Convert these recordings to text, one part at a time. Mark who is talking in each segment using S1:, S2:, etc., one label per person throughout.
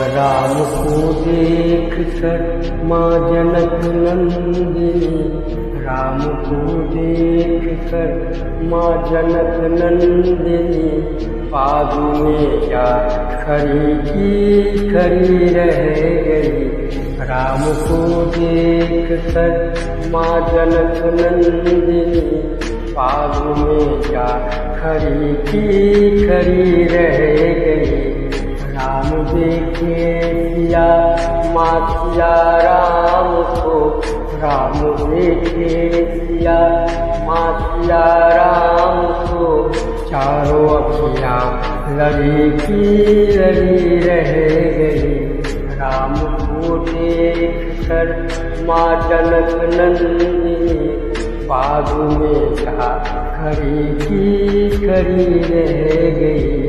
S1: राम को देख कर माँ जनक नंदिनी, राम को देख कर माँ जनक नंदिनी, पादु में क्या खड़ी की खड़ी रह गई। राम को देख कर माँ जनक नंदिनी, पादु में क्या खड़ी की खड़ी रह गई। राम देखे सिया माँ सिया राम को, राम देखे सिया माँ सिया राम को, चारों अखियाँ लड़ी की लड़ी रह गई। राम को देख कर माँ जनक नंदिनी, पादु में क्या खड़ी की खड़ी रह गई।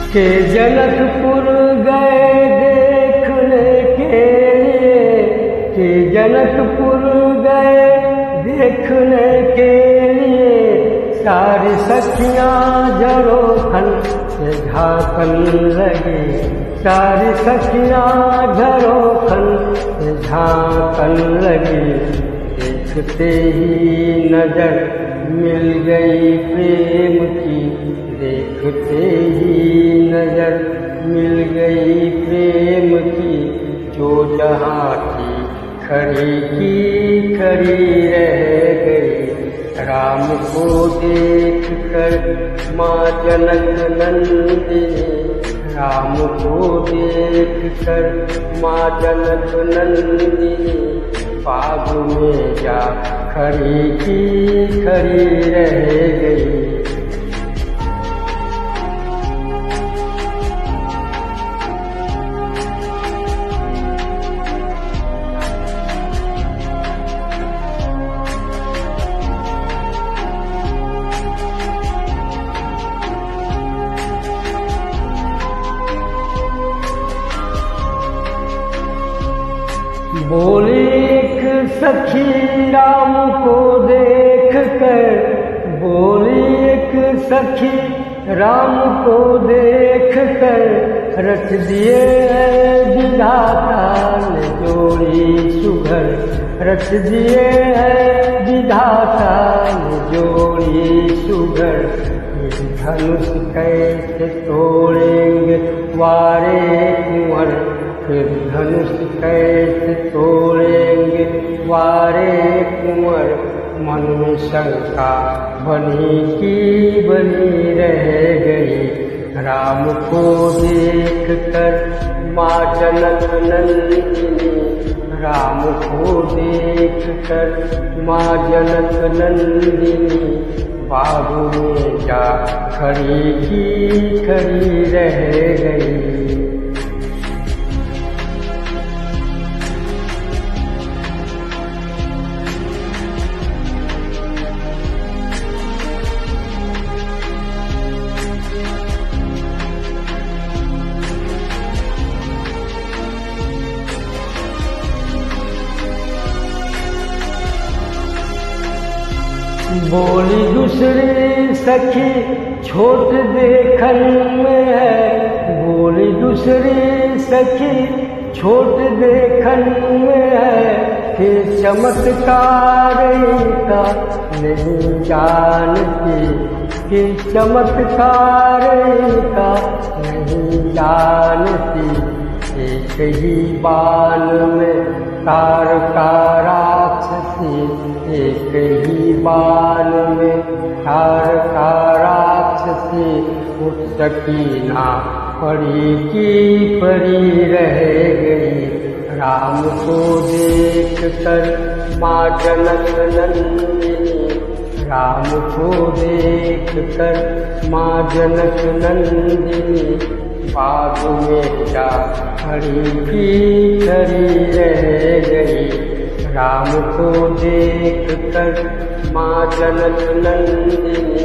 S1: के जनकपुर गए देखने के लिए, के जनकपुर गए देखने के लिए, सारी सखियाँ झरोखन से झाँकन लगी, सारी सखियाँ झरोखन से झाँकन लगी। देखते ही नजर मिल गई प्रेम की, देखते ही नजर मिल गई प्रेम की, जो जहाँ थी खड़ी की खड़ी रह गई। राम को देख कर माँ जनक नंदिनी, राम को देख कर माँ जनक नंदिनी, पादु में जा खड़ी की खड़ी रह गई। बोली एक सखी राम को देख कर, बोली एक सखी राम को देख कर, रच दिए विधाता ने जोड़ी सुघर, रच दिए विधाता ने जोड़ी सुघर। धनुष कैसे तोड़ेंगे वारे कुंवर, फिर धनुष कैसे तोड़ेंगे वारे कुंवर। मन में शंका बनी की बनी रह गई। राम को देख कर माँ जनक नंदिनी, राम को देख कर माँ जनक नंदिनी, पादु में जा खड़ी की खड़ी रह गई। बोली दूसरी सखी छोट देखन में है, बोली दूसरी सखी छोट देखन में है, फिर चमत्कार का नहीं जानती, फिर चमत्कार का नहीं जानती। एक ही बाण में तारका राक्षसी, एक ही बाण में तारका राक्षसी, उठ सकी ना पड़ी की पड़ी रह गई। राम को देख कर माँ जनक नंदिनी, राम को देख कर माँ जनक नंदिनी, पादु में जा खड़ी की खड़ी रह गई। राम को देख कर माँ जनक नंदिनी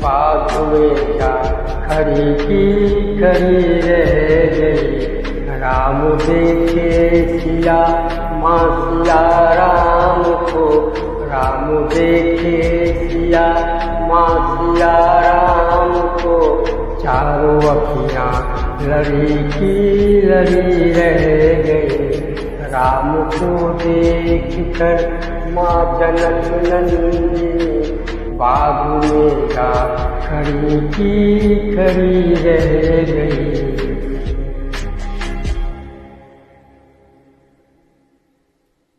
S1: बाग में जा खड़ी की खड़ी रह गई। राम देखे सिया माँ सिया राम को, राम देखे सिया माँ सिया राम को, चारों अखियाँ लड़ी की लड़ी रह गई। राम को देख कर माँ जनक नंदिनी बाग में जा खड़ी की खड़ी रह गई।